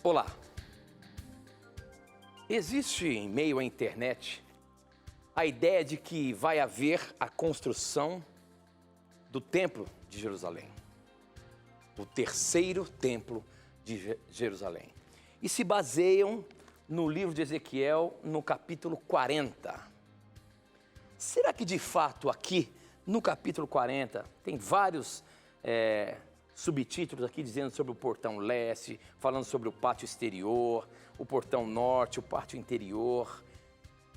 Olá! Existe em meio à internet a ideia de que vai haver a construção do Templo de Jerusalém, o terceiro Templo de Jerusalém. E se baseiam no livro de Ezequiel, no capítulo 40. Será que de fato aqui, no capítulo 40, tem vários subtítulos aqui dizendo sobre o portão leste, falando sobre o pátio exterior, o portão norte, o pátio interior.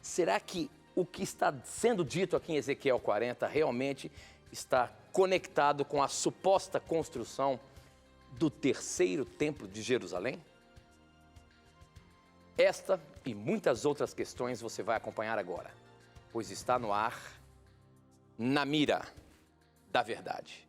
Será que o que está sendo dito aqui em Ezequiel 40 realmente está conectado com a suposta construção do terceiro templo de Jerusalém? Esta e muitas outras questões você vai acompanhar agora, pois está no ar, Na Mira da Verdade.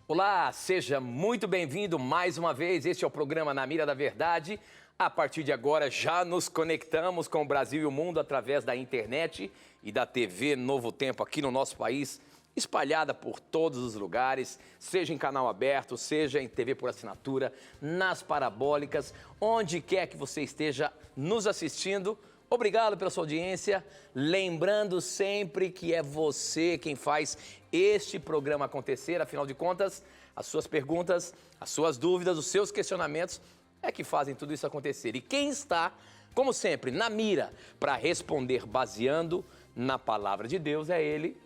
Olá, seja muito bem-vindo mais uma vez. Este é o programa Na Mira da Verdade. A partir de agora já nos conectamos com o Brasil e o mundo através da internet e da TV Novo Tempo aqui no nosso país, espalhada por todos os lugares, seja em canal aberto, seja em TV por assinatura, nas parabólicas, onde quer que você esteja nos assistindo. Obrigado pela sua audiência, lembrando sempre que é você quem faz este programa acontecer, afinal de contas, as suas perguntas, as suas dúvidas, os seus questionamentos é que fazem tudo isso acontecer. E quem está, como sempre, na mira para responder baseando na palavra de Deus é ele,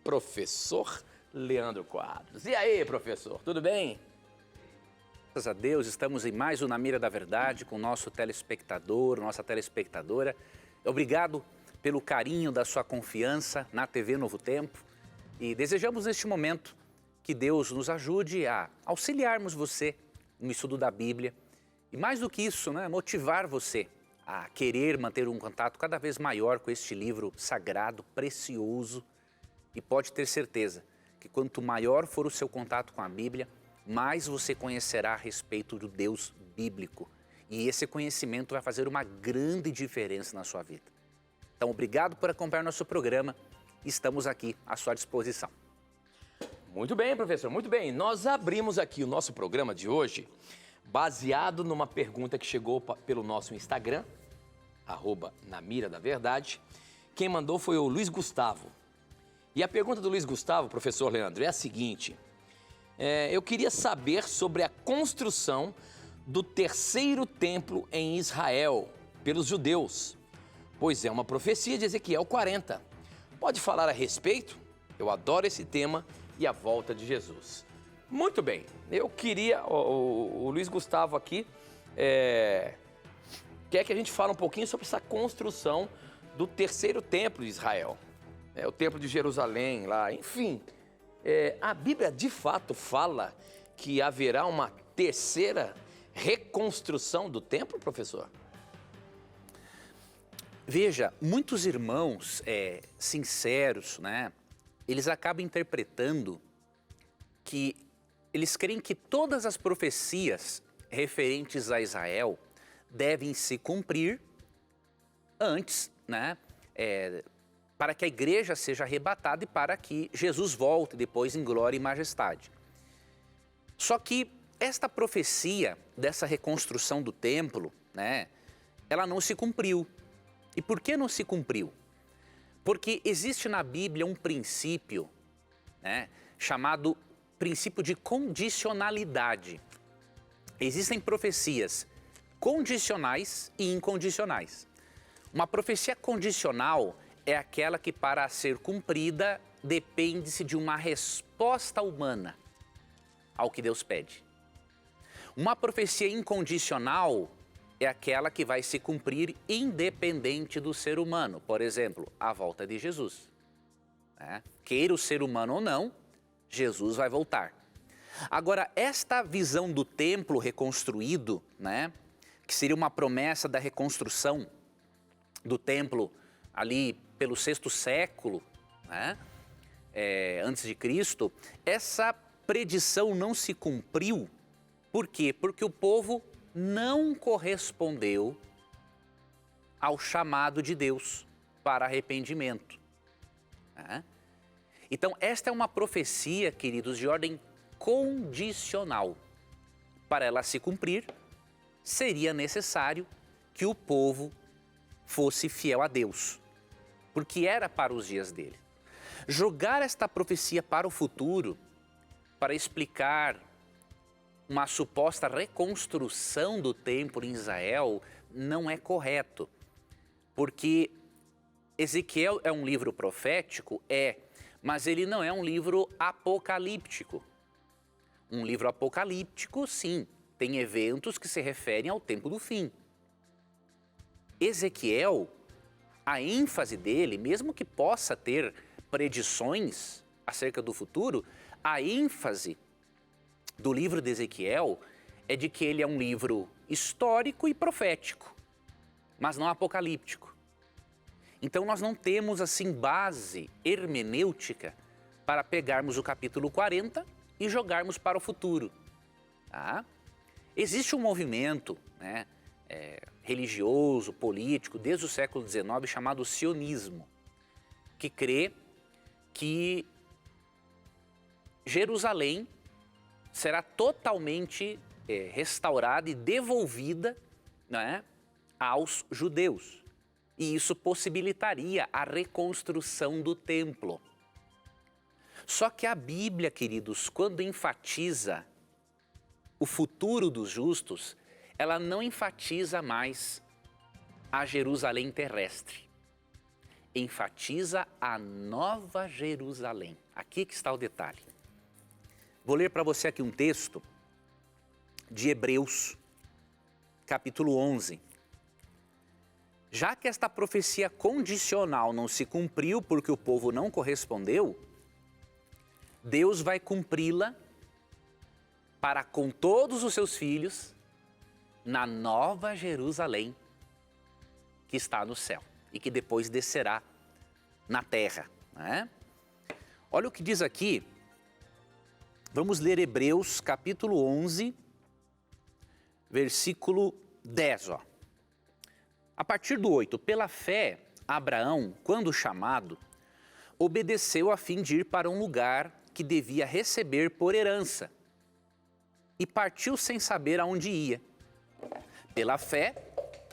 professor Leandro Quadros. E aí, professor, tudo bem? Graças a Deus, estamos em mais um Na Mira da Verdade com o nosso telespectador, nossa telespectadora. Obrigado pelo carinho da sua confiança na TV Novo Tempo e desejamos neste momento que Deus nos ajude a auxiliarmos você no estudo da Bíblia e mais do que isso, motivar você a querer manter um contato cada vez maior com este livro sagrado, precioso, e pode ter certeza que quanto maior for o seu contato com a Bíblia, mais você conhecerá a respeito do Deus bíblico. E esse conhecimento vai fazer uma grande diferença na sua vida. Então, obrigado por acompanhar nosso programa. Estamos aqui à sua disposição. Muito bem, professor, muito bem. Nós abrimos aqui o nosso programa de hoje baseado numa pergunta que chegou pelo nosso Instagram, @namira-da-verdade. Quem mandou foi o Luiz Gustavo. E a pergunta do Luiz Gustavo, professor Leandro, é a seguinte: eu queria saber sobre a construção do terceiro templo em Israel pelos judeus, pois é uma profecia de Ezequiel 40. Pode falar a respeito? Eu adoro esse tema e a volta de Jesus. Muito bem, eu queria, o Luiz Gustavo aqui, quer que a gente fale um pouquinho sobre essa construção do terceiro templo de Israel, o templo de Jerusalém lá, enfim. A Bíblia de fato fala que haverá uma terceira reconstrução do templo, professor? Veja, muitos irmãos sinceros, eles acabam interpretando que eles creem que todas as profecias referentes a Israel devem se cumprir antes, para que a igreja seja arrebatada e para que Jesus volte depois em glória e majestade. Só que esta profecia dessa reconstrução do templo, ela não se cumpriu. E por que não se cumpriu? Porque existe na Bíblia um princípio, chamado princípio de condicionalidade. Existem profecias condicionais e incondicionais. Uma profecia condicional é aquela que, para ser cumprida, depende-se de uma resposta humana ao que Deus pede. Uma profecia incondicional é aquela que vai se cumprir independente do ser humano. Por exemplo, a volta de Jesus. né? Queira o ser humano ou não, Jesus vai voltar. Agora, esta visão do templo reconstruído, né, que seria uma promessa da reconstrução do templo ali pelo 6º século, né, antes de Cristo, essa predição não se cumpriu. Por quê? Porque o povo não correspondeu ao chamado de Deus para arrependimento, né? Então, esta é uma profecia, queridos, de ordem condicional. Para ela se cumprir, seria necessário que o povo fosse fiel a Deus, porque era para os dias dele. Jogar esta profecia para o futuro, para explicar uma suposta reconstrução do templo em Israel, não é correto, porque Ezequiel é um livro profético, mas ele não é um livro apocalíptico. Um livro apocalíptico, sim, tem eventos que se referem ao tempo do fim. Ezequiel, a ênfase dele, mesmo que possa ter predições acerca do futuro, a ênfase do livro de Ezequiel é de que ele é um livro histórico e profético, mas não apocalíptico. Então nós não temos assim base hermenêutica para pegarmos o capítulo 40 e jogarmos para o futuro. Tá? Existe um movimento, né, religioso, político, desde o século XIX, chamado sionismo, que crê que Jerusalém será totalmente restaurada e devolvida, né, aos judeus. E isso possibilitaria a reconstrução do templo. Só que a Bíblia, queridos, quando enfatiza o futuro dos justos, ela não enfatiza mais a Jerusalém terrestre. Enfatiza a Nova Jerusalém. Aqui que está o detalhe. Vou ler para você aqui um texto de Hebreus, capítulo 11. Já que esta profecia condicional não se cumpriu porque o povo não correspondeu, Deus vai cumpri-la para com todos os seus filhos na Nova Jerusalém que está no céu e que depois descerá na terra, né? Olha o que diz aqui, vamos ler Hebreus capítulo 11, versículo 10, ó. A partir do 8, pela fé, Abraão, quando chamado, obedeceu a fim de ir para um lugar que devia receber por herança e partiu sem saber aonde ia. Pela fé,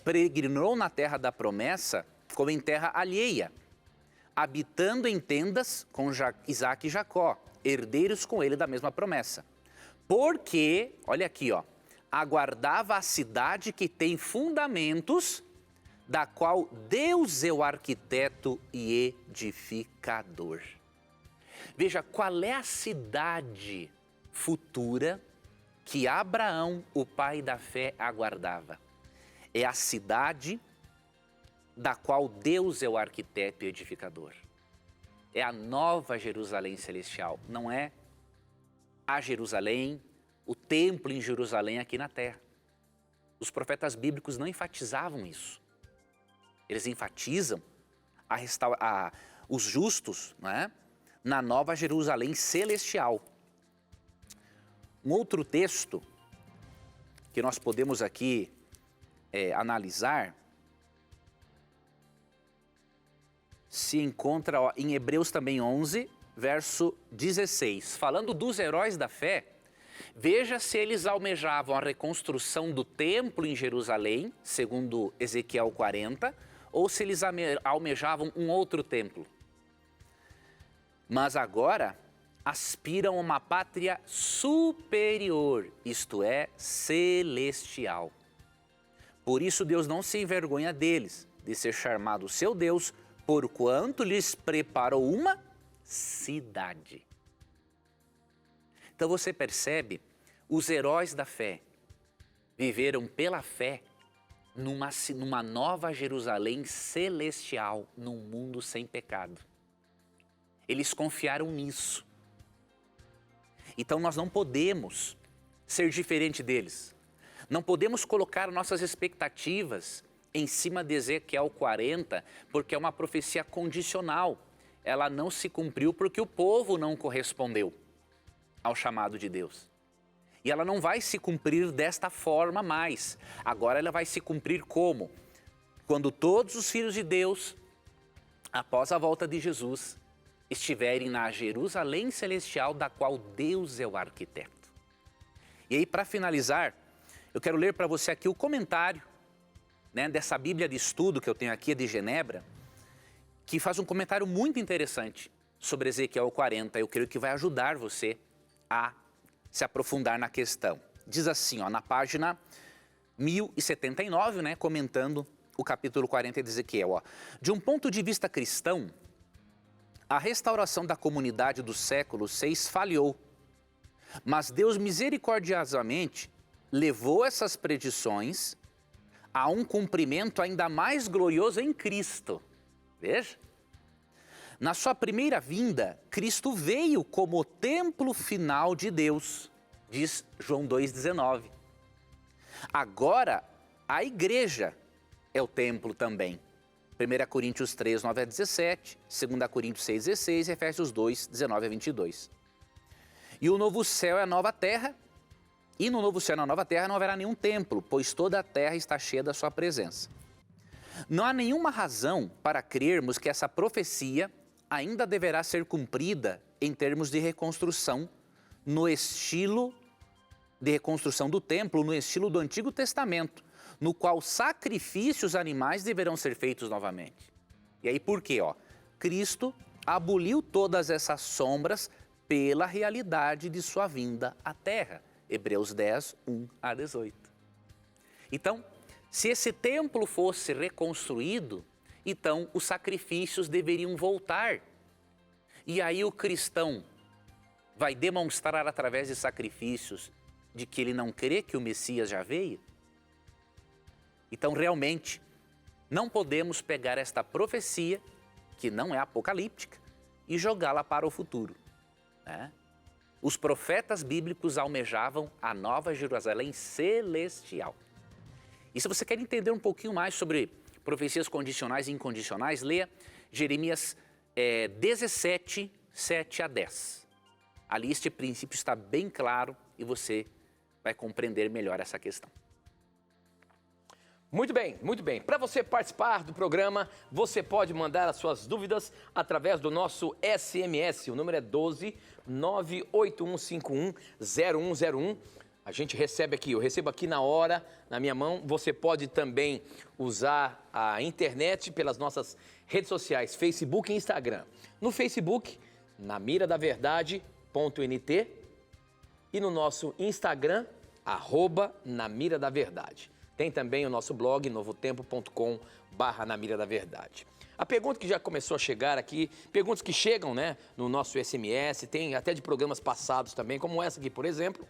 peregrinou na terra da promessa como em terra alheia, habitando em tendas com Isaque e Jacó, herdeiros com ele da mesma promessa. Porque, olha aqui, ó, aguardava a cidade que tem fundamentos, da qual Deus é o arquiteto e edificador. Veja, qual é a cidade futura que Abraão, o pai da fé, aguardava? É a cidade da qual Deus é o arquiteto e edificador. É a Nova Jerusalém celestial, não é a Jerusalém, o templo em Jerusalém aqui na terra. Os profetas bíblicos não enfatizavam isso. Eles enfatizam os justos, né, na Nova Jerusalém celestial. Um outro texto que nós podemos aqui analisar se encontra em Hebreus também 11, verso 16. Falando dos heróis da fé, veja se eles almejavam a reconstrução do templo em Jerusalém, segundo Ezequiel 40, ou se eles almejavam um outro templo. Mas agora aspiram a uma pátria superior, isto é, celestial. Por isso Deus não se envergonha deles, de ser chamado seu Deus, porquanto lhes preparou uma cidade. Então você percebe, os heróis da fé viveram pela fé numa nova Jerusalém celestial, num mundo sem pecado. Eles confiaram nisso. Então nós não podemos ser diferente deles. Não podemos colocar nossas expectativas em cima de Ezequiel 40, porque é uma profecia condicional. Ela não se cumpriu porque o povo não correspondeu ao chamado de Deus. E ela não vai se cumprir desta forma mais. Agora ela vai se cumprir como? Quando todos os filhos de Deus, após a volta de Jesus, estiverem na Jerusalém celestial, da qual Deus é o arquiteto. E aí, para finalizar, eu quero ler para você aqui o comentário, né, dessa Bíblia de estudo que eu tenho aqui, de Genebra, que faz um comentário muito interessante sobre Ezequiel 40. Eu creio que vai ajudar você a se aprofundar na questão. Diz assim, ó, na página 1079, né, comentando o capítulo 40 de Ezequiel. Ó. De um ponto de vista cristão, a restauração da comunidade do século VI falhou, mas Deus misericordiosamente levou essas predições a um cumprimento ainda mais glorioso em Cristo. Veja. Na sua primeira vinda, Cristo veio como o templo final de Deus, diz João 2,19. Agora, a igreja é o templo também. 1 Coríntios 3, 9 a 17, 2 Coríntios 6, 16 e Efésios 2, 19 a 22. E o novo céu é a nova terra, e no novo céu e na nova terra não haverá nenhum templo, pois toda a terra está cheia da sua presença. Não há nenhuma razão para crermos que essa profecia ainda deverá ser cumprida em termos de reconstrução, no estilo de reconstrução do templo, no estilo do Antigo Testamento, no qual sacrifícios animais deverão ser feitos novamente. E aí por quê? Ó? Cristo aboliu todas essas sombras pela realidade de sua vinda à terra. Hebreus 10, 1 a 18. Então, se esse templo fosse reconstruído, então os sacrifícios deveriam voltar. E aí o cristão vai demonstrar através de sacrifícios de que ele não crê que o Messias já veio? Então, realmente, não podemos pegar esta profecia, que não é apocalíptica, e jogá-la para o futuro, né? Os profetas bíblicos almejavam a nova Jerusalém celestial. E se você quer entender um pouquinho mais sobre profecias condicionais e incondicionais, leia Jeremias 17, 7 a 10. Ali este princípio está bem claro e você vai compreender melhor essa questão. Muito bem, muito bem. Para você participar do programa, você pode mandar as suas dúvidas através do nosso SMS. O número é 12 98151 0101. A gente recebe aqui, eu recebo aqui na hora, na minha mão. Você pode também usar a internet pelas nossas redes sociais, Facebook e Instagram. No Facebook, na mira da verdade.nt e no nosso Instagram, @na mira da verdade. Tem também o nosso blog, novotempo.com/na mira da verdade. A pergunta que já começou a chegar aqui, perguntas que chegam, né, no nosso SMS, tem até de programas passados também, como essa aqui, por exemplo.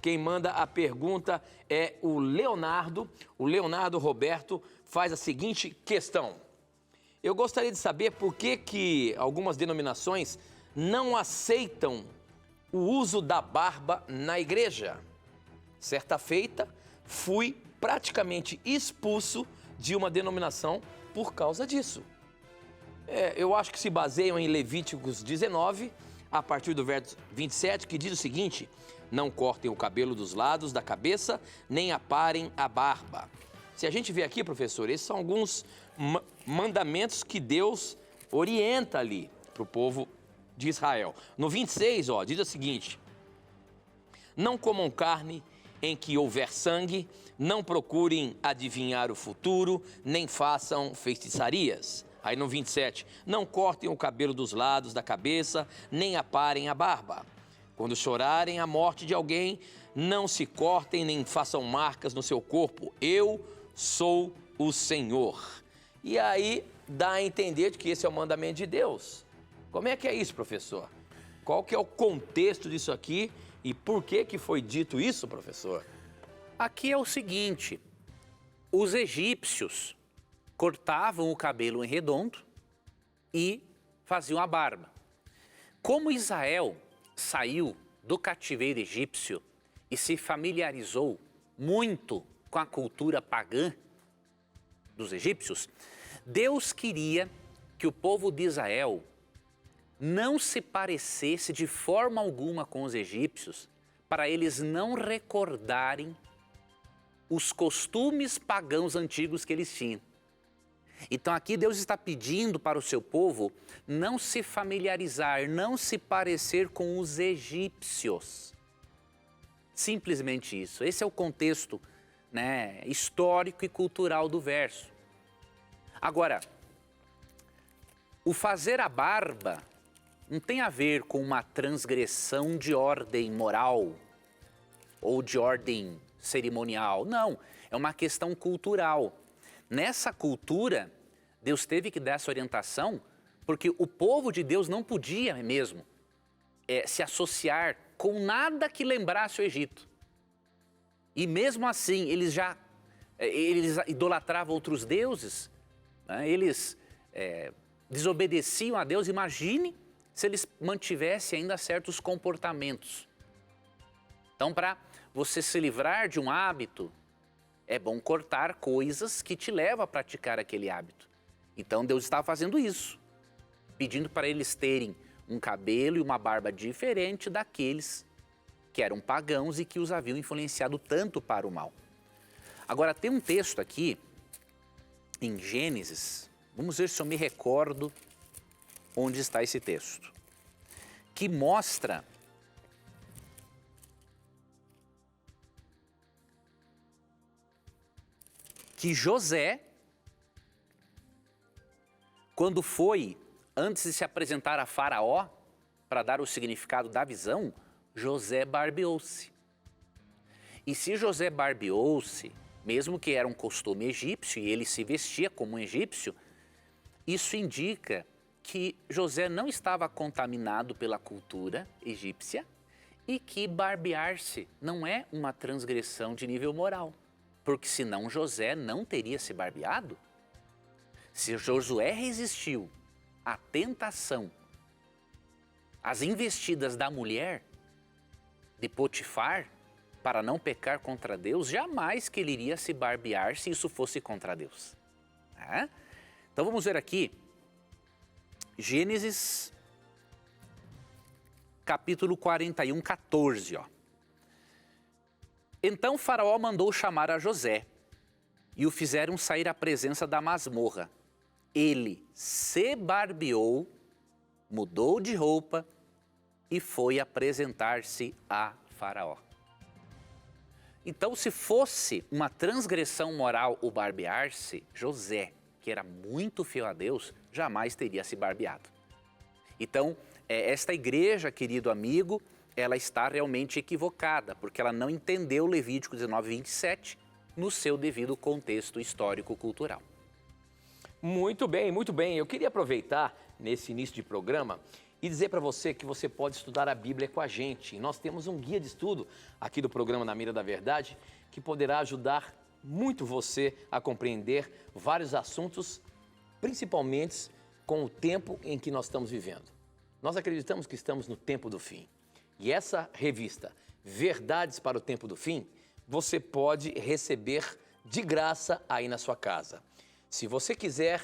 Quem manda a pergunta é o Leonardo. O Leonardo Roberto faz a seguinte questão. Eu gostaria de saber por que algumas denominações não aceitam o uso da barba na igreja. Certa feita, fui praticamente expulso de uma denominação por causa disso. Eu acho que se baseiam em Levíticos 19, a partir do verso 27, que diz o seguinte: não cortem o cabelo dos lados da cabeça, nem aparem a barba. Se a gente vê aqui, professor, esses são alguns mandamentos que Deus orienta ali para o povo de Israel. No 26, diz o seguinte: não comam carne em que houver sangue, não procurem adivinhar o futuro, nem façam feitiçarias. Aí no 27, não cortem o cabelo dos lados da cabeça, nem aparem a barba. Quando chorarem a morte de alguém, não se cortem nem façam marcas no seu corpo. Eu sou o Senhor. E aí dá a entender que esse é o mandamento de Deus. Como é que é isso, professor? Qual que é o contexto disso aqui e por que foi dito isso, professor? Aqui é o seguinte, os egípcios cortavam o cabelo em redondo e faziam a barba. Como Israel saiu do cativeiro egípcio e se familiarizou muito com a cultura pagã dos egípcios, Deus queria que o povo de Israel não se parecesse de forma alguma com os egípcios, para eles não recordarem os costumes pagãos antigos que eles tinham. Então aqui Deus está pedindo para o seu povo não se familiarizar, não se parecer com os egípcios. Simplesmente isso. Esse é o contexto, né, histórico e cultural do verso. Agora, o fazer a barba não tem a ver com uma transgressão de ordem moral ou de ordem cerimonial. Não, é uma questão cultural. Nessa cultura, Deus teve que dar essa orientação porque o povo de Deus não podia mesmo se associar com nada que lembrasse o Egito. E mesmo assim, eles idolatravam outros deuses, né? Eles desobedeciam a Deus. Imagine se eles mantivessem ainda certos comportamentos. Então, para você se livrar de um hábito, é bom cortar coisas que te levam a praticar aquele hábito. Então Deus estava fazendo isso, pedindo para eles terem um cabelo e uma barba diferente daqueles que eram pagãos e que os haviam influenciado tanto para o mal. Agora tem um texto aqui, em Gênesis, vamos ver se eu me recordo onde está esse texto, que mostra que José, quando foi, antes de se apresentar a Faraó, para dar o significado da visão, José barbeou-se. E se José barbeou-se, mesmo que era um costume egípcio e ele se vestia como um egípcio, isso indica que José não estava contaminado pela cultura egípcia e que barbear-se não é uma transgressão de nível moral. Porque senão José não teria se barbeado. Se Josué resistiu à tentação, às investidas da mulher de Potifar para não pecar contra Deus, jamais que ele iria se barbear se isso fosse contra Deus. Então vamos ver aqui, Gênesis capítulo 41, 14, ó. Então Faraó mandou chamar a José e o fizeram sair à presença da masmorra. Ele se barbeou, mudou de roupa e foi apresentar-se a Faraó. Então, se fosse uma transgressão moral o barbear-se, José, que era muito fiel a Deus, jamais teria se barbeado. Então, esta igreja, querido amigo, ela está realmente equivocada, porque ela não entendeu Levítico 19, 27 no seu devido contexto histórico-cultural. Muito bem, muito bem. Eu queria aproveitar nesse início de programa e dizer para você que você pode estudar a Bíblia com a gente. Nós temos um guia de estudo aqui do programa Na Mira da Verdade que poderá ajudar muito você a compreender vários assuntos, principalmente com o tempo em que nós estamos vivendo. Nós acreditamos que estamos no tempo do fim. E essa revista, Verdades para o Tempo do Fim, você pode receber de graça aí na sua casa. Se você quiser,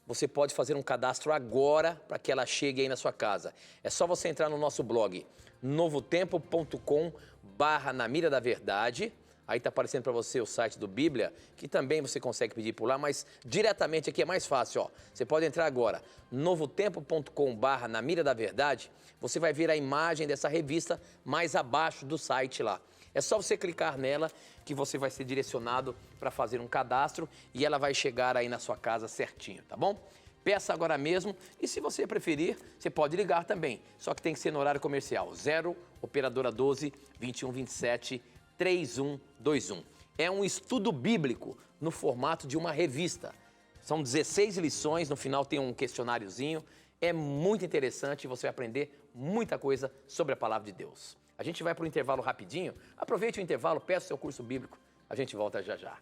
você pode fazer um cadastro agora para que ela chegue aí na sua casa. É só você entrar no nosso blog, novotempo.com/Na Mira da Verdade. Aí está aparecendo para você o site do Bíblia, que também você consegue pedir por lá, mas diretamente aqui é mais fácil, ó. Você pode entrar agora, novotempo.com/Na Mira da Verdade. Você vai ver a imagem dessa revista mais abaixo do site lá. É só você clicar nela que você vai ser direcionado para fazer um cadastro e ela vai chegar aí na sua casa certinho, tá bom? Peça agora mesmo e se você preferir, você pode ligar também. Só que tem que ser no horário comercial, 0 operadora 12 21 27 3121. É um estudo bíblico no formato de uma revista. São 16 lições, no final tem um questionáriozinho. É muito interessante e você vai aprender muita coisa sobre a palavra de Deus. A gente vai para o intervalo rapidinho. Aproveite o intervalo, peça o seu curso bíblico. A gente volta já já.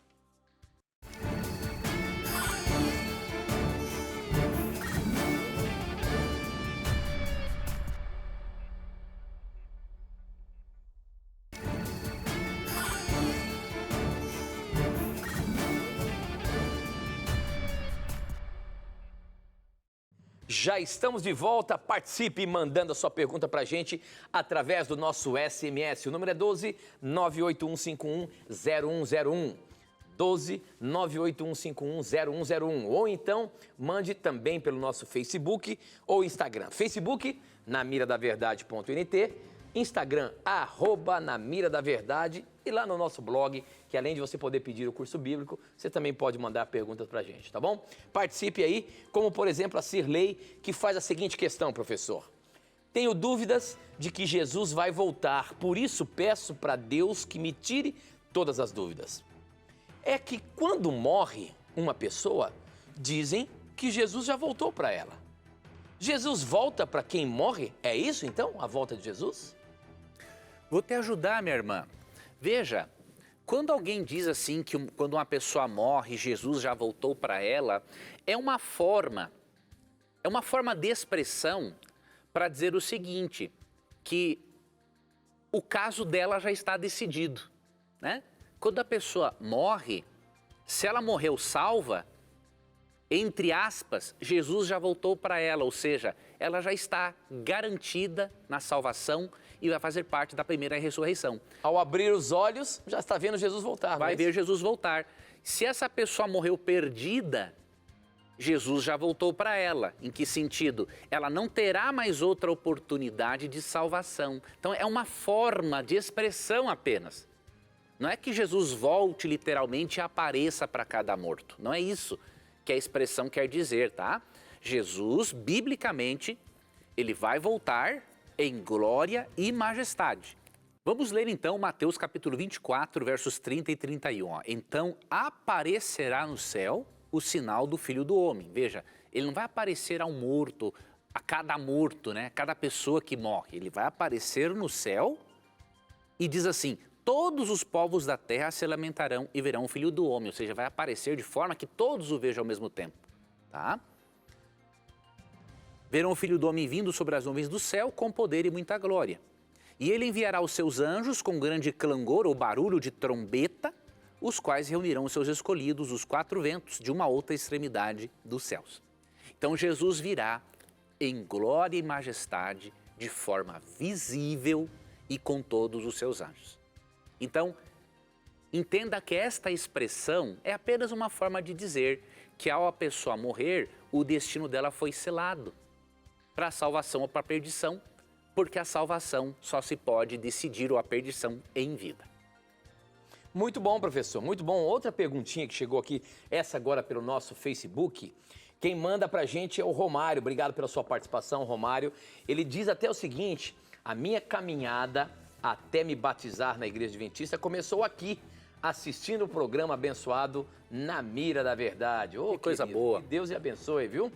Já estamos de volta. Participe mandando a sua pergunta para a gente através do nosso SMS. O número é 12 981510101. 12 981510101. Ou então, mande também pelo nosso Facebook ou Instagram. Facebook, namiradaverdade.nt. Instagram, @namiradaverdade. E lá no nosso blog, que além de você poder pedir o curso bíblico, você também pode mandar perguntas para a gente, tá bom? Participe aí, como por exemplo a Cirlei, que faz a seguinte questão, professor. Tenho dúvidas de que Jesus vai voltar, por isso peço para Deus que me tire todas as dúvidas. É que quando morre uma pessoa, dizem que Jesus já voltou para ela. Jesus volta para quem morre? É isso então, a volta de Jesus? Vou te ajudar, minha irmã. Veja, quando alguém diz assim que quando uma pessoa morre, Jesus já voltou para ela, é uma forma de expressão para dizer o seguinte, que o caso dela já está decidido, né? Quando a pessoa morre, se ela morreu salva, entre aspas, Jesus já voltou para ela, ou seja, ela já está garantida na salvação e vai fazer parte da primeira ressurreição. Ao abrir os olhos, já está vendo Jesus voltar. Vai ver Jesus voltar. Se essa pessoa morreu perdida, Jesus já voltou para ela. Em que sentido? Ela não terá mais outra oportunidade de salvação. Então é uma forma de expressão apenas. Não é que Jesus volte literalmente e apareça para cada morto. Não é isso que a expressão quer dizer, tá? Jesus, biblicamente, ele vai voltar em glória e majestade. Vamos ler então Mateus capítulo 24, versos 30 e 31. Ó. Então aparecerá no céu o sinal do Filho do Homem. Veja, ele não vai aparecer ao morto, a cada morto, né? Cada pessoa que morre. Ele vai aparecer no céu e diz assim, todos os povos da terra se lamentarão e verão o Filho do Homem. Ou seja, vai aparecer de forma que todos o vejam ao mesmo tempo, tá? Verão o Filho do Homem vindo sobre as nuvens do céu com poder e muita glória. E ele enviará os seus anjos com grande clangor ou barulho de trombeta, os quais reunirão os seus escolhidos, os quatro ventos, de uma outra extremidade dos céus. Então Jesus virá em glória e majestade, de forma visível e com todos os seus anjos. Então, entenda que esta expressão é apenas uma forma de dizer que ao a pessoa morrer, o destino dela foi selado para a salvação ou para a perdição, porque a salvação só se pode decidir ou a perdição em vida. Muito bom, professor, muito bom. Outra perguntinha que chegou aqui, essa agora pelo nosso Facebook. Quem manda pra gente é o Romário. Obrigado pela sua participação, Romário. Ele diz até o seguinte, a minha caminhada até me batizar na Igreja Adventista começou aqui, assistindo o programa abençoado Na Mira da Verdade. Que coisa boa. Que Deus lhe abençoe, viu?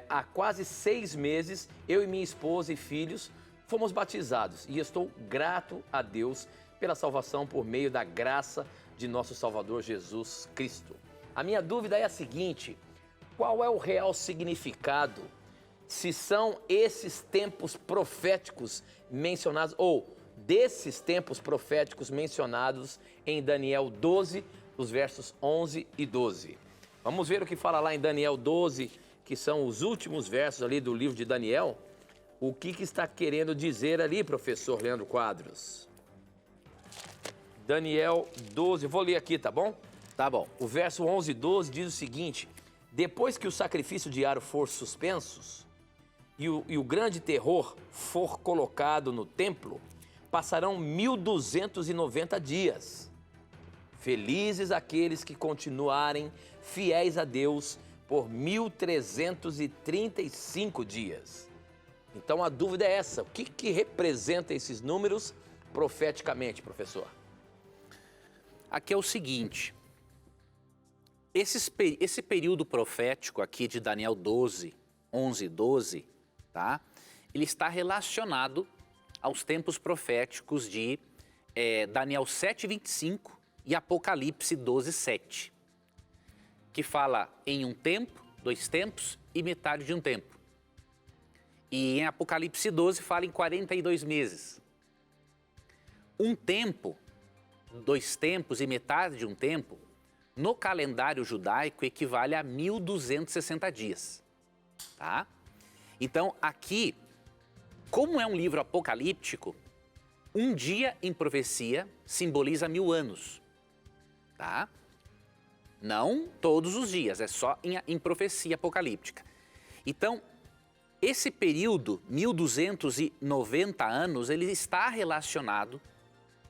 Há quase 6 meses, eu e minha esposa e filhos fomos batizados e estou grato a Deus pela salvação por meio da graça de nosso Salvador Jesus Cristo. A minha dúvida é a seguinte, qual é o real significado, se são esses tempos proféticos mencionados, ou desses tempos proféticos mencionados em Daniel 12, os versos 11 e 12. Vamos ver o que fala lá em Daniel 12, que são os últimos versos ali do livro de Daniel. O que está querendo dizer ali, professor Leandro Quadros? Daniel 12, vou ler aqui, tá bom? Tá bom. O verso 11 e 12 diz o seguinte, depois que o sacrifício diário for suspensos e o grande terror for colocado no templo, passarão 1290 dias. Felizes aqueles que continuarem fiéis a Deus por 1335 dias. Então a dúvida é essa, o que representa esses números profeticamente, professor? Aqui é o seguinte, esse período profético aqui de Daniel 12, 11 e 12, tá? Ele está relacionado aos tempos proféticos de Daniel 7, 25 e Apocalipse 12, 7, que fala em um tempo, 2 tempos e metade de um tempo. E em Apocalipse 12 fala em 42 meses. Um tempo, 2 tempos e metade de um tempo, no calendário judaico equivale a 1260 dias. tá? Então, aqui, como é um livro apocalíptico, um dia em profecia simboliza 1000 anos, tá? Não todos os dias, é só em profecia apocalíptica. Então, esse período, 1290 anos, ele está relacionado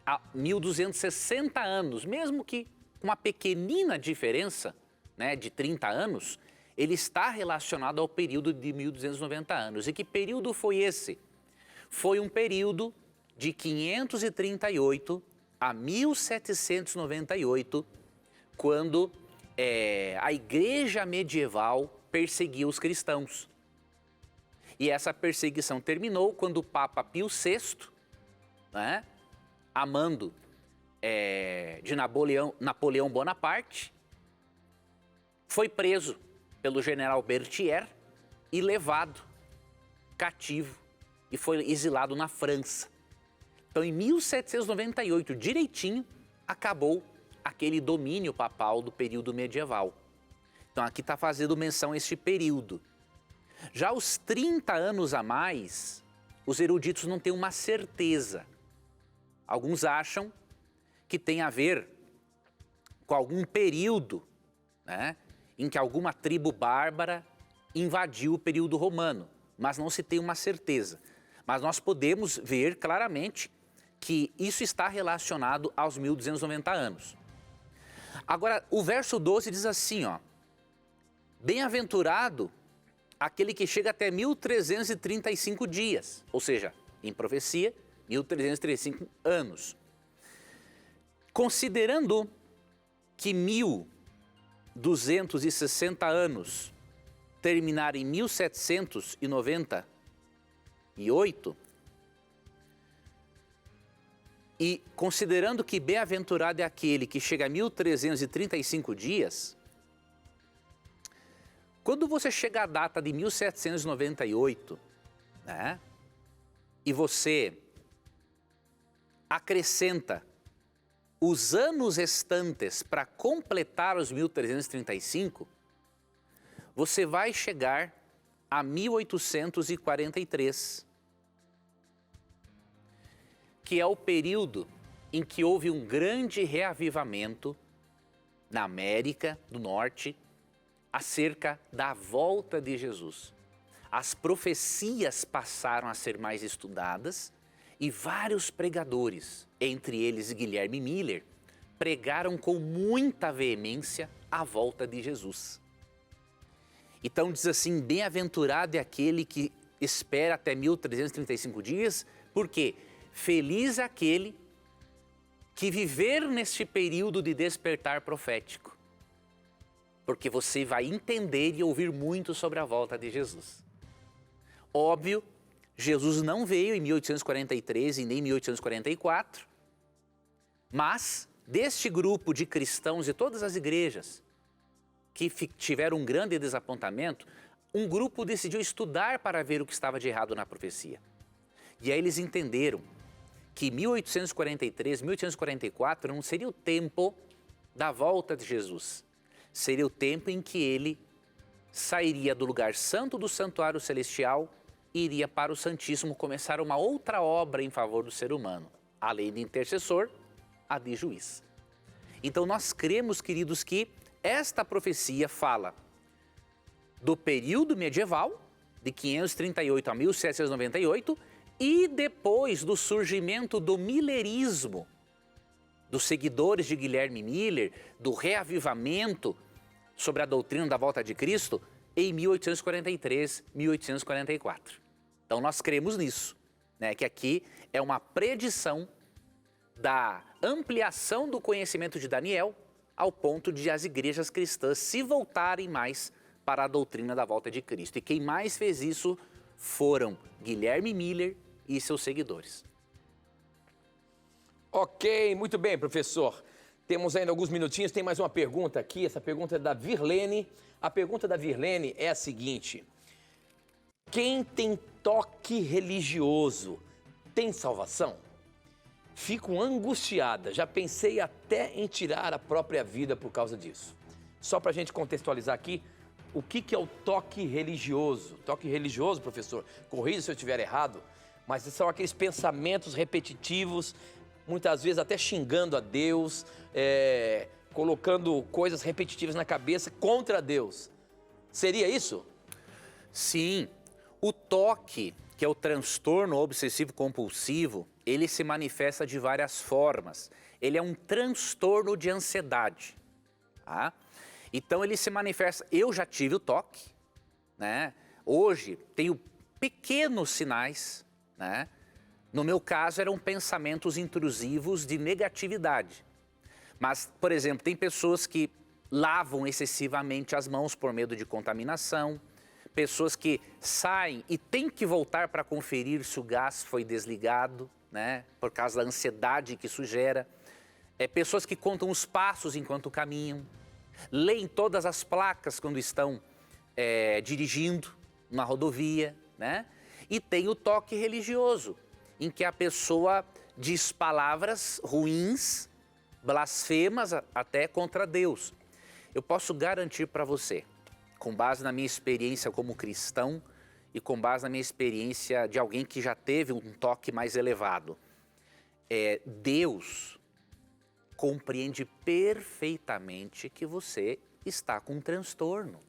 a 1260 anos, mesmo que com uma pequenina diferença, né, de 30 anos, ele está relacionado ao período de 1290 anos. E que período foi esse? Foi um período de 538 a 1798, quando a igreja medieval perseguiu os cristãos. E essa perseguição terminou quando o Papa Pio VI, né, a mando de Napoleão Bonaparte, foi preso pelo general Berthier e levado cativo e foi exilado na França. Então, em 1798, direitinho, acabou aquele domínio papal do período medieval. Então, aqui está fazendo menção a este período. Já os 30 anos a mais, os eruditos não têm uma certeza. Alguns acham que tem a ver com algum período, né, em que alguma tribo bárbara invadiu o período romano, mas não se tem uma certeza. Mas nós podemos ver claramente que isso está relacionado aos 1290 anos. Agora, o verso 12 diz assim, ó: bem-aventurado aquele que chega até 1335 dias, ou seja, em profecia, 1335 anos. Considerando que 1260 anos terminar em 1798, e considerando que bem-aventurado é aquele que chega a 1335 dias, quando você chega à data de 1798, né, e você acrescenta os anos restantes para completar os 1335, você vai chegar a 1843, que é o período em que houve um grande reavivamento na América do Norte acerca da volta de Jesus. As profecias passaram a ser mais estudadas e vários pregadores, entre eles Guilherme Miller, pregaram com muita veemência a volta de Jesus. Então diz assim, bem-aventurado é aquele que espera até 1335 dias, porque feliz é aquele que viver neste período de despertar profético, porque você vai entender e ouvir muito sobre a volta de Jesus. Óbvio, Jesus não veio em 1843 e nem em 1844, mas deste grupo de cristãos de todas as igrejas que tiveram um grande desapontamento, um grupo decidiu estudar para ver o que estava de errado na profecia. E aí eles entenderam que 1843, 1844 não seria o tempo da volta de Jesus. Seria o tempo em que ele sairia do lugar santo do santuário celestial e iria para o Santíssimo começar uma outra obra em favor do ser humano, além de intercessor, a de juiz. Então nós cremos, queridos, que esta profecia fala do período medieval, de 538 a 1798, e depois do surgimento do milerismo, dos seguidores de Guilherme Miller, do reavivamento sobre a doutrina da volta de Cristo, em 1843, 1844. Então nós cremos nisso, né? Que aqui é uma predição da ampliação do conhecimento de Daniel ao ponto de as igrejas cristãs se voltarem mais para a doutrina da volta de Cristo. E quem mais fez isso foram Guilherme Miller e seus seguidores. Ok, muito bem, professor. Temos ainda alguns minutinhos, tem mais uma pergunta aqui, essa pergunta é da Virlene. A pergunta da Virlene é a seguinte: quem tem toque religioso tem salvação? Fico angustiada, já pensei até em tirar a própria vida por causa disso. Só para a gente contextualizar aqui, o que é o toque religioso? Toque religioso, professor, corrija se eu estiver errado, mas são aqueles pensamentos repetitivos, muitas vezes até xingando a Deus, colocando coisas repetitivas na cabeça contra Deus. Seria isso? Sim, o toque, que é o transtorno obsessivo-compulsivo, ele se manifesta de várias formas. Ele é um transtorno de ansiedade, tá? Então ele se manifesta, eu já tive o toque, né? Hoje tenho pequenos sinais, né? No meu caso eram pensamentos intrusivos de negatividade. Mas, por exemplo, tem pessoas que lavam excessivamente as mãos por medo de contaminação, pessoas que saem e têm que voltar para conferir se o gás foi desligado, né? Por causa da ansiedade que isso gera. Pessoas que contam os passos enquanto caminham, leem todas as placas quando estão dirigindo na rodovia, né? E tem o toque religioso, em que a pessoa diz palavras ruins, blasfemas até contra Deus. Eu posso garantir para você, com base na minha experiência como cristão e com base na minha experiência de alguém que já teve um toque mais elevado, Deus compreende perfeitamente que você está com um transtorno.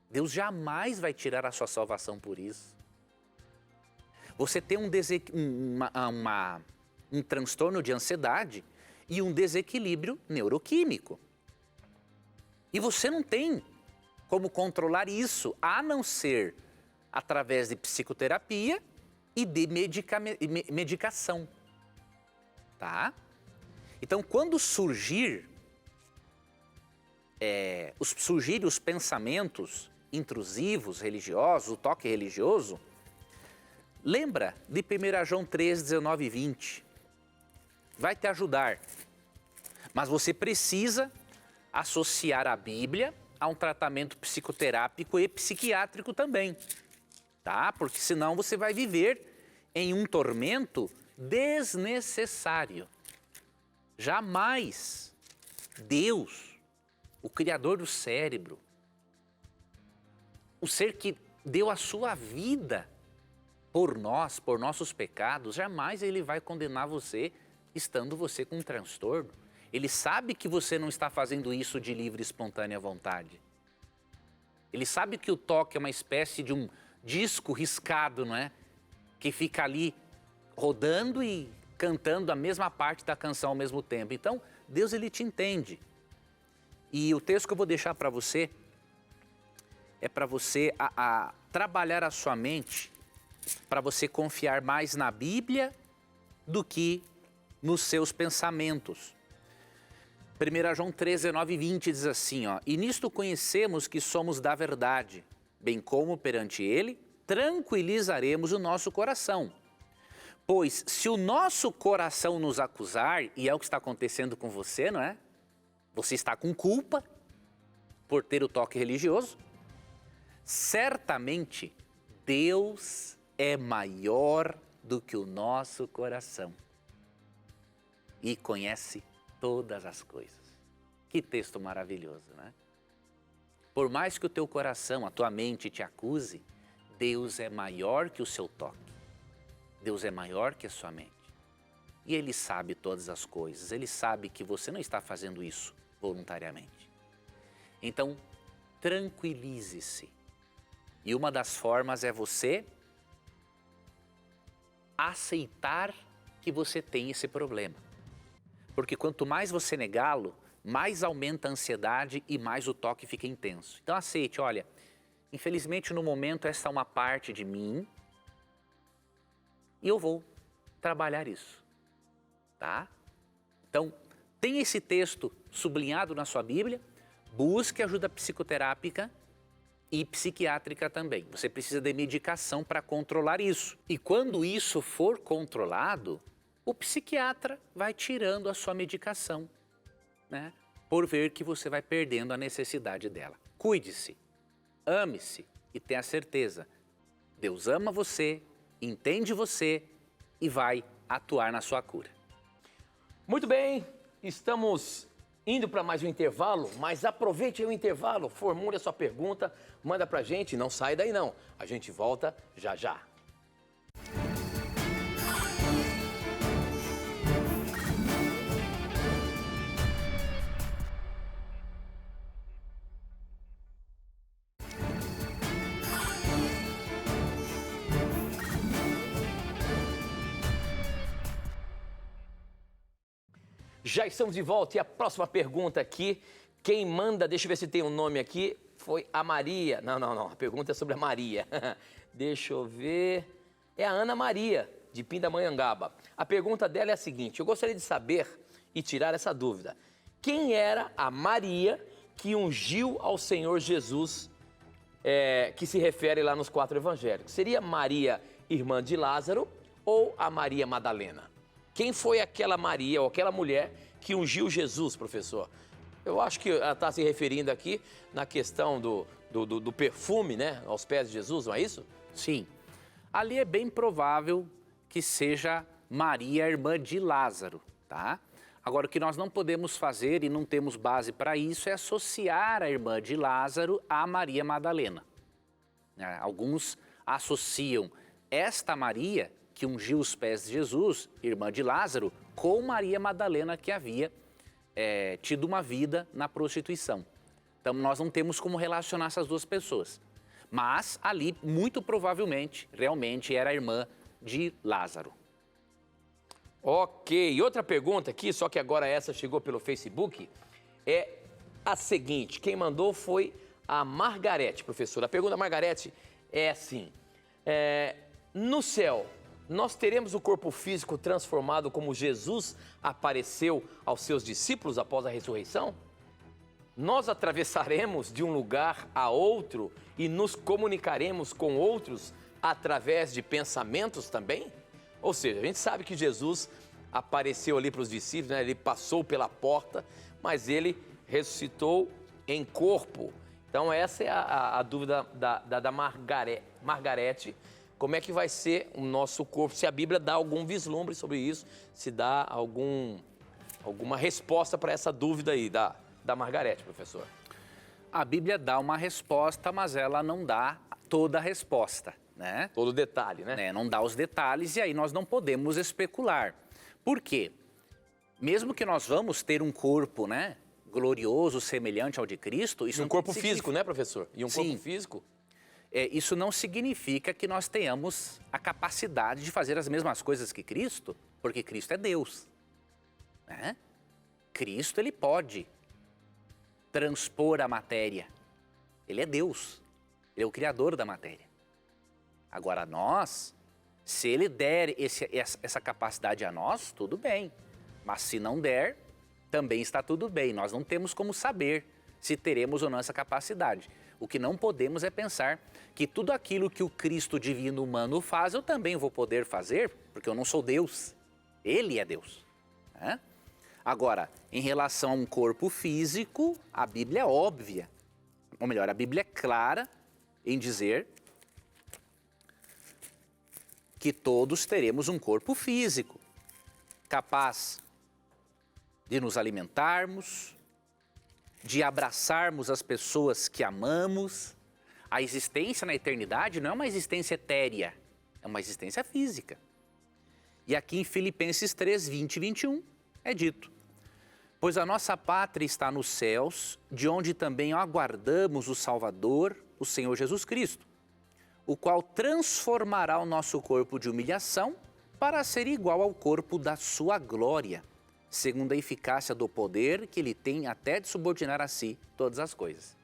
Deus jamais vai tirar a sua salvação por isso. Você tem um transtorno de ansiedade e um desequilíbrio neuroquímico. E você não tem como controlar isso, a não ser através de psicoterapia e de medicação, tá? Então, quando surgir os pensamentos intrusivos, religiosos, o toque religioso, lembra de 1 João 3, 19 e 20. Vai te ajudar. Mas você precisa associar a Bíblia a um tratamento psicoterápico e psiquiátrico também, tá? Porque senão você vai viver em um tormento desnecessário. Jamais Deus, o Criador do cérebro, o ser que deu a sua vida por nós, por nossos pecados, jamais Ele vai condenar você estando você com um transtorno. Ele sabe que você não está fazendo isso de livre e espontânea vontade. Ele sabe que o toque é uma espécie de um disco riscado, não é? Que fica ali rodando e cantando a mesma parte da canção ao mesmo tempo. Então, Deus, Ele te entende. E o texto que eu vou deixar para você é para você trabalhar a sua mente, para você confiar mais na Bíblia do que nos seus pensamentos. 1 João 3, 19 e 20 diz assim, ó, e nisto conhecemos que somos da verdade, bem como perante Ele tranquilizaremos o nosso coração. Pois se o nosso coração nos acusar, e é o que está acontecendo com você, não é? Você está com culpa por ter o toque religioso. Certamente Deus é maior do que o nosso coração e conhece todas as coisas. Que texto maravilhoso, né? Por mais que o teu coração, a tua mente te acuse, Deus é maior que o seu toque. Deus é maior que a sua mente. E Ele sabe todas as coisas. Ele sabe que você não está fazendo isso voluntariamente. Então, tranquilize-se. E uma das formas é você aceitar que você tem esse problema. Porque quanto mais você negá-lo, mais aumenta a ansiedade e mais o toque fica intenso. Então aceite, olha, infelizmente no momento essa é uma parte de mim e eu vou trabalhar isso, tá? Então, tem esse texto sublinhado na sua Bíblia, busque ajuda psicoterápica e psiquiátrica também. Você precisa de medicação para controlar isso. E quando isso for controlado, o psiquiatra vai tirando a sua medicação, né? Por ver que você vai perdendo a necessidade dela. Cuide-se, ame-se e tenha certeza, Deus ama você, entende você e vai atuar na sua cura. Muito bem, estamos indo para mais um intervalo, mas aproveite aí o intervalo, formule a sua pergunta, manda pra gente, não sai daí não. A gente volta já já. Já estamos de volta e a próxima pergunta aqui, quem manda, deixa eu ver se tem um nome aqui, foi a Maria. Não, a pergunta é sobre a Maria. Deixa eu ver, é a Ana Maria, de Pindamonhangaba. A pergunta dela é a seguinte, eu gostaria de saber e tirar essa dúvida. Quem era a Maria que ungiu ao Senhor Jesus, que se refere lá nos 4 evangelhos? Seria Maria, irmã de Lázaro, ou a Maria Madalena? Quem foi aquela Maria ou aquela mulher que ungiu Jesus, professor? Eu acho que ela está se referindo aqui na questão do perfume, né, aos pés de Jesus, não é isso? Sim. Ali é bem provável que seja Maria, irmã de Lázaro, tá? Agora, o que nós não podemos fazer e não temos base para isso é associar a irmã de Lázaro a Maria Madalena. Alguns associam esta Maria que ungiu os pés de Jesus, irmã de Lázaro, com Maria Madalena, que havia tido uma vida na prostituição. Então, nós não temos como relacionar essas duas pessoas. Mas, ali, muito provavelmente, realmente era a irmã de Lázaro. Ok, outra pergunta aqui, só que agora essa chegou pelo Facebook, é a seguinte, quem mandou foi a Margarete, professora. A pergunta da Margarete é assim, no céu, nós teremos o corpo físico transformado como Jesus apareceu aos seus discípulos após a ressurreição? Nós atravessaremos de um lugar a outro e nos comunicaremos com outros através de pensamentos também? Ou seja, a gente sabe que Jesus apareceu ali para os discípulos, né? Ele passou pela porta, mas ele ressuscitou em corpo. Então essa é a dúvida da Margarete. Como é que vai ser o nosso corpo? Se a Bíblia dá algum vislumbre sobre isso, se dá alguma resposta para essa dúvida aí da Margarete, professor. A Bíblia dá uma resposta, mas ela não dá toda a resposta, né? Todo detalhe, né? Não dá os detalhes e aí nós não podemos especular. Por quê? Mesmo que nós vamos ter um corpo, né, glorioso, semelhante ao de Cristo... Isso um corpo físico, né, professor? E um corpo físico? Isso não significa que nós tenhamos a capacidade de fazer as mesmas coisas que Cristo, porque Cristo é Deus, né? Cristo, ele pode transpor a matéria. Ele é Deus, ele é o criador da matéria. Agora nós, se ele der essa capacidade a nós, tudo bem. Mas se não der, também está tudo bem. Nós não temos como saber se teremos ou não essa capacidade. O que não podemos é pensar que tudo aquilo que o Cristo divino humano faz, eu também vou poder fazer, porque eu não sou Deus. Ele é Deus, né? Agora, em relação a um corpo físico, a Bíblia é óbvia. Ou melhor, a Bíblia é clara em dizer que todos teremos um corpo físico, capaz de nos alimentarmos, de abraçarmos as pessoas que amamos. A existência na eternidade não é uma existência etérea, é uma existência física. E aqui em Filipenses 3, 20 e 21 é dito: pois a nossa pátria está nos céus, de onde também aguardamos o Salvador, o Senhor Jesus Cristo, o qual transformará o nosso corpo de humilhação para ser igual ao corpo da sua glória, segundo a eficácia do poder que ele tem até de subordinar a si todas as coisas.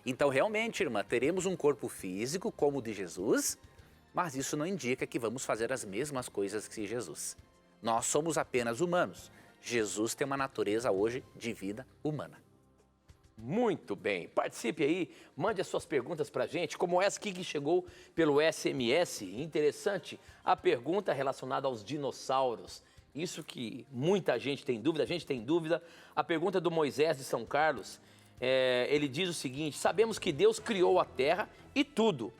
Então, realmente, irmã, teremos um corpo físico como o de Jesus, mas isso não indica que vamos fazer as mesmas coisas que Jesus. Nós somos apenas humanos. Jesus tem uma natureza hoje de vida humana. Muito bem. Participe aí, mande as suas perguntas para a gente, como essa aqui que chegou pelo SMS. Interessante, a pergunta relacionada aos dinossauros. Isso que muita gente tem dúvida, a gente tem dúvida. A pergunta do Moisés de São Carlos, ele diz o seguinte: sabemos que Deus criou a terra e tudo,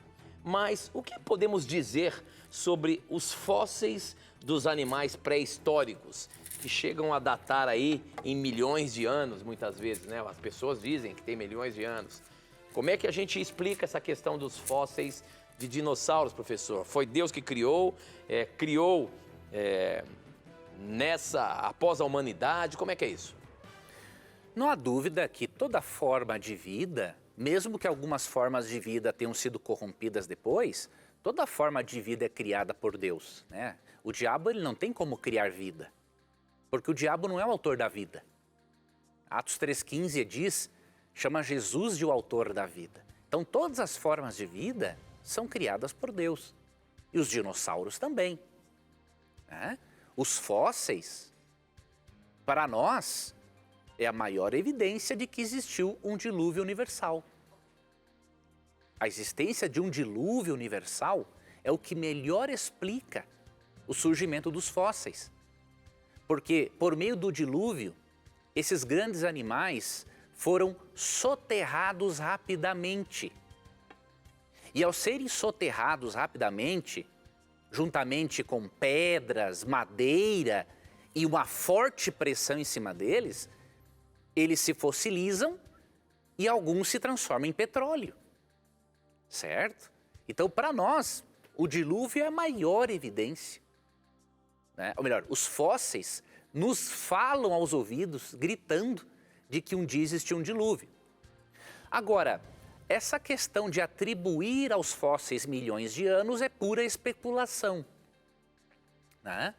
mas o que podemos dizer sobre os fósseis dos animais pré-históricos? que chegam a datar aí em milhões de anos, muitas vezes, né? As pessoas dizem que tem milhões de anos. Como é que a gente explica essa questão dos fósseis de dinossauros, professor? Foi Deus que criou, após a humanidade? Como é que é isso? Não há dúvida que toda forma de vida, mesmo que algumas formas de vida tenham sido corrompidas depois, toda forma de vida é criada por Deus, né? O diabo ele não tem como criar vida, porque o diabo não é o autor da vida. Atos 3,15 diz, chama Jesus de o autor da vida. Então todas as formas de vida são criadas por Deus. E os dinossauros também, né? Os fósseis, para nós, é a maior evidência de que existiu um dilúvio universal. A existência de um dilúvio universal é o que melhor explica o surgimento dos fósseis. Porque, por meio do dilúvio, esses grandes animais foram soterrados rapidamente. E ao serem soterrados rapidamente, juntamente com pedras, madeira e uma forte pressão em cima deles, eles se fossilizam e alguns se transformam em petróleo. Certo? Então, para nós, o dilúvio é a maior evidência, né? Ou melhor, os fósseis nos falam aos ouvidos, gritando, de que um dia existiu um dilúvio. Agora, essa questão de atribuir aos fósseis milhões de anos é pura especulação, né?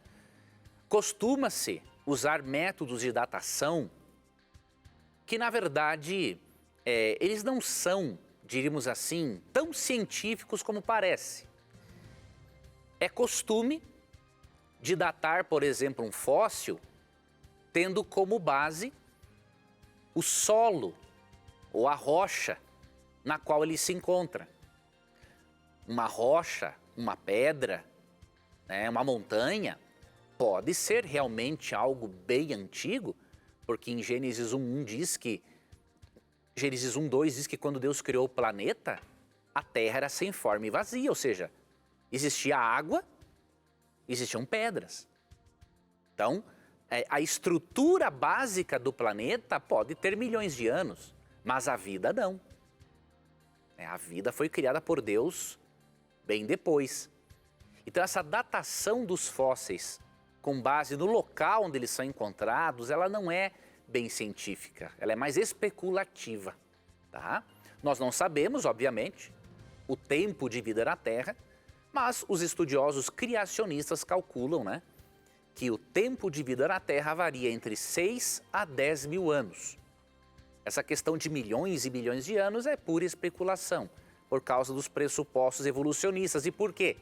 Costuma-se usar métodos de datação que, na verdade, eles não são, diríamos assim, tão científicos como parece. É costume de datar, por exemplo, um fóssil tendo como base o solo ou a rocha na qual ele se encontra. Uma rocha, uma pedra, né, uma montanha, pode ser realmente algo bem antigo, porque em Gênesis 1:1 diz que Gênesis 1:2 diz que quando Deus criou o planeta, a terra era sem forma e vazia, ou seja, existia água, existiam pedras. Então, a estrutura básica do planeta pode ter milhões de anos, mas a vida não. A vida foi criada por Deus bem depois. Então, essa datação dos fósseis, com base no local onde eles são encontrados, ela não é bem científica, ela é mais especulativa, tá? Nós não sabemos, obviamente, o tempo de vida na Terra, mas os estudiosos criacionistas calculam, né, que o tempo de vida na Terra varia entre 6 a 10 mil anos. Essa questão de milhões e milhões de anos é pura especulação, por causa dos pressupostos evolucionistas. E por quê?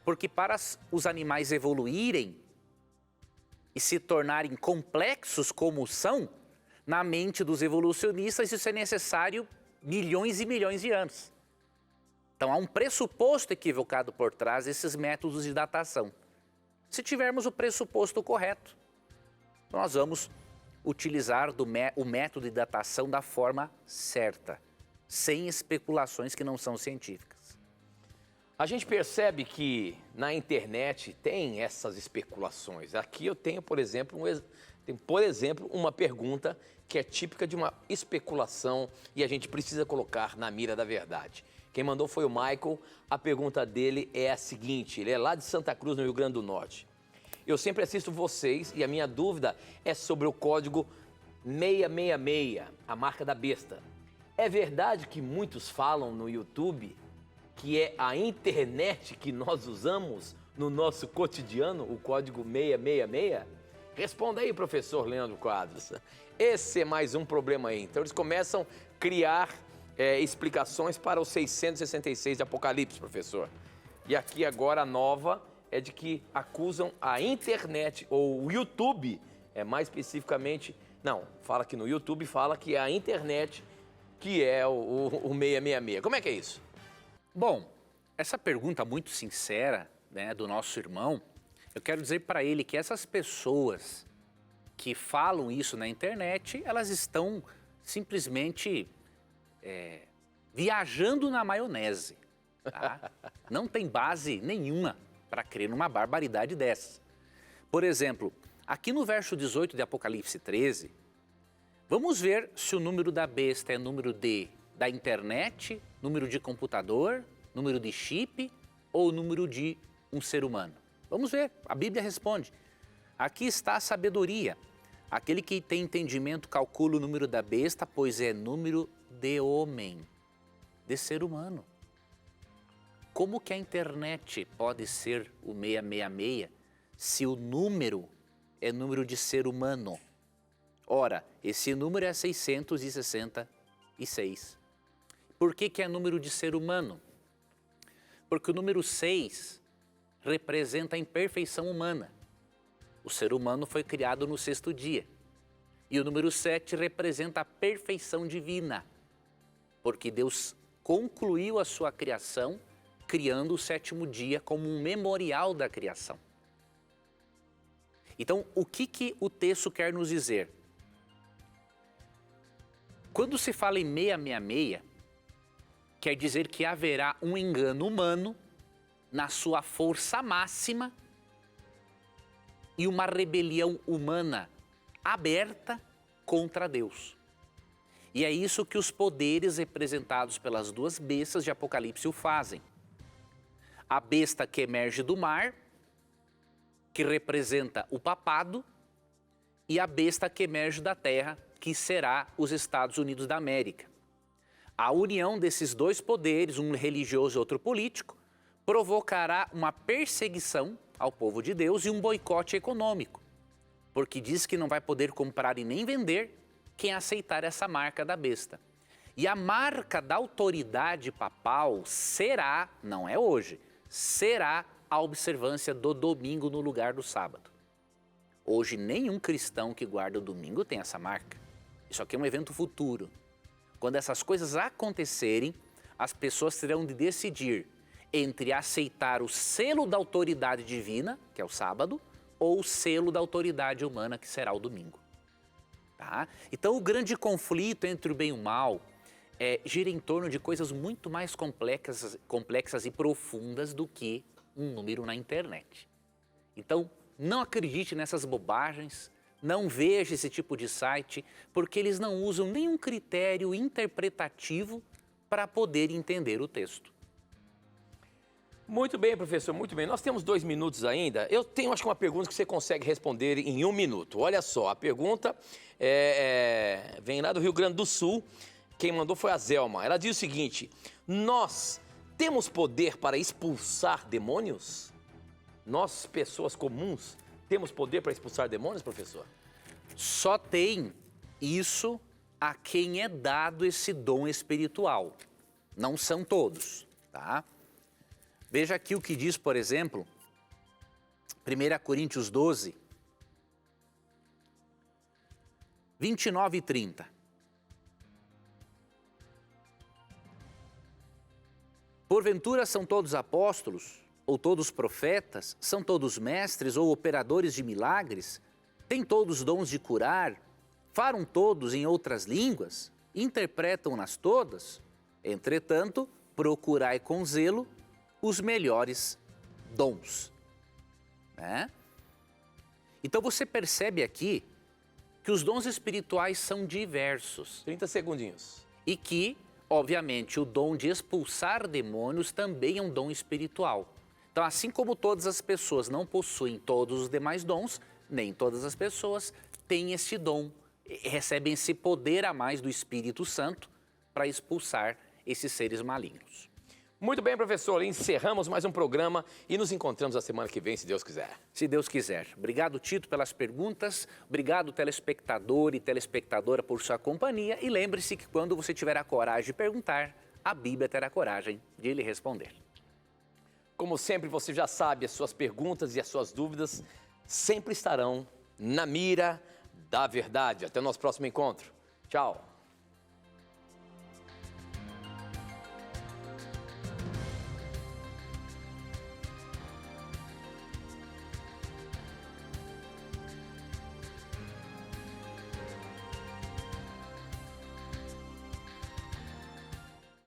Porque para os animais evoluírem e se tornarem complexos como são, na mente dos evolucionistas isso é necessário milhões e milhões de anos. Então há um pressuposto equivocado por trás desses métodos de datação. Se tivermos o pressuposto correto, nós vamos utilizar o método de datação da forma certa, sem especulações que não são científicas. A gente percebe que na internet tem essas especulações. Aqui eu tenho, por exemplo, uma pergunta que é típica de uma especulação e a gente precisa colocar na mira da verdade. Quem mandou foi o Michael. A pergunta dele é a seguinte, ele é lá de Santa Cruz, no Rio Grande do Norte. Eu sempre assisto vocês e a minha dúvida é sobre o código 666, a marca da besta. É verdade que muitos falam no YouTube que é a internet que nós usamos no nosso cotidiano, o código 666? Responda aí, professor Leandro Quadros. Esse é mais um problema aí. Então eles começam a criar explicações para o 666 de Apocalipse, professor. E aqui agora a nova é de que acusam a internet, ou o YouTube, mais especificamente, não, fala que no YouTube fala que é a internet que é o 666. Como é que é isso? Bom, essa pergunta muito sincera, né, do nosso irmão, eu quero dizer para ele que essas pessoas que falam isso na internet, elas estão simplesmente viajando na maionese, tá? Não tem base nenhuma para crer numa barbaridade dessa. Por exemplo, Aqui no verso 18 de Apocalipse 13, vamos ver se o número da besta é número da internet, número de computador, número de chip ou número de um ser humano. Vamos ver, a Bíblia responde. Aqui está a sabedoria. Aquele que tem entendimento calcula o número da besta, pois é número de homem, de ser humano. Como que a internet pode ser o 666 se o número é número de ser humano? Ora, esse número é 666. Por que é número de ser humano? Porque o número 6 representa a imperfeição humana. O ser humano foi criado no 6º dia. E o número 7 representa a perfeição divina. Porque Deus concluiu a sua criação criando o 7º dia como um memorial da criação. Então, o que o texto quer nos dizer? Quando se fala em 666, quer dizer que haverá um engano humano na sua força máxima e uma rebelião humana aberta contra Deus. E é isso que os poderes representados pelas duas bestas de Apocalipse o fazem. A besta que emerge do mar, que representa o papado, e a besta que emerge da terra, que será os Estados Unidos da América. A união desses dois poderes, um religioso e outro político, provocará uma perseguição ao povo de Deus e um boicote econômico, porque diz que não vai poder comprar e nem vender quem aceitar essa marca da besta. E a marca da autoridade papal será, não é hoje, será a observância do domingo no lugar do sábado. Hoje nenhum cristão que guarda o domingo tem essa marca. Isso aqui é um evento futuro. Quando essas coisas acontecerem, as pessoas terão de decidir entre aceitar o selo da autoridade divina, que é o sábado, ou o selo da autoridade humana, que será o domingo. Tá? Então o grande conflito entre o bem e o mal gira em torno de coisas muito mais complexas e profundas do que um número na internet. Então não acredite nessas bobagens, não veja esse tipo de site, porque eles não usam nenhum critério interpretativo para poder entender o texto. Muito bem, professor, muito bem. Nós temos 2 minutos ainda. Eu tenho, acho que uma pergunta que você consegue responder em 1 minuto. Olha só, a pergunta vem lá do Rio Grande do Sul. Quem mandou foi a Zelma. Ela diz o seguinte: nós temos poder para expulsar demônios? Nós, pessoas comuns, temos poder para expulsar demônios, professor? Só tem isso a quem é dado esse dom espiritual. Não são todos, tá? Veja aqui o que diz, por exemplo, 1 Coríntios 12, 29 e 30. Porventura são todos apóstolos, ou todos profetas, são todos mestres ou operadores de milagres, têm todos dons de curar, falam todos em outras línguas, interpretam-nas todas? Entretanto, procurai com zelo os melhores dons. Né? Então você percebe aqui que os dons espirituais são diversos. 30 segundinhos. E que, obviamente, o dom de expulsar demônios também é um dom espiritual. Então, assim como todas as pessoas não possuem todos os demais dons, nem todas as pessoas têm esse dom, recebem esse poder a mais do Espírito Santo para expulsar esses seres malignos. Muito bem, professor. Encerramos mais um programa e nos encontramos a semana que vem, se Deus quiser. Se Deus quiser. Obrigado, Tito, pelas perguntas. Obrigado, telespectador e telespectadora, por sua companhia. E lembre-se que quando você tiver a coragem de perguntar, a Bíblia terá coragem de lhe responder. Como sempre, você já sabe, as suas perguntas e as suas dúvidas sempre estarão na mira da verdade. Até o nosso próximo encontro. Tchau.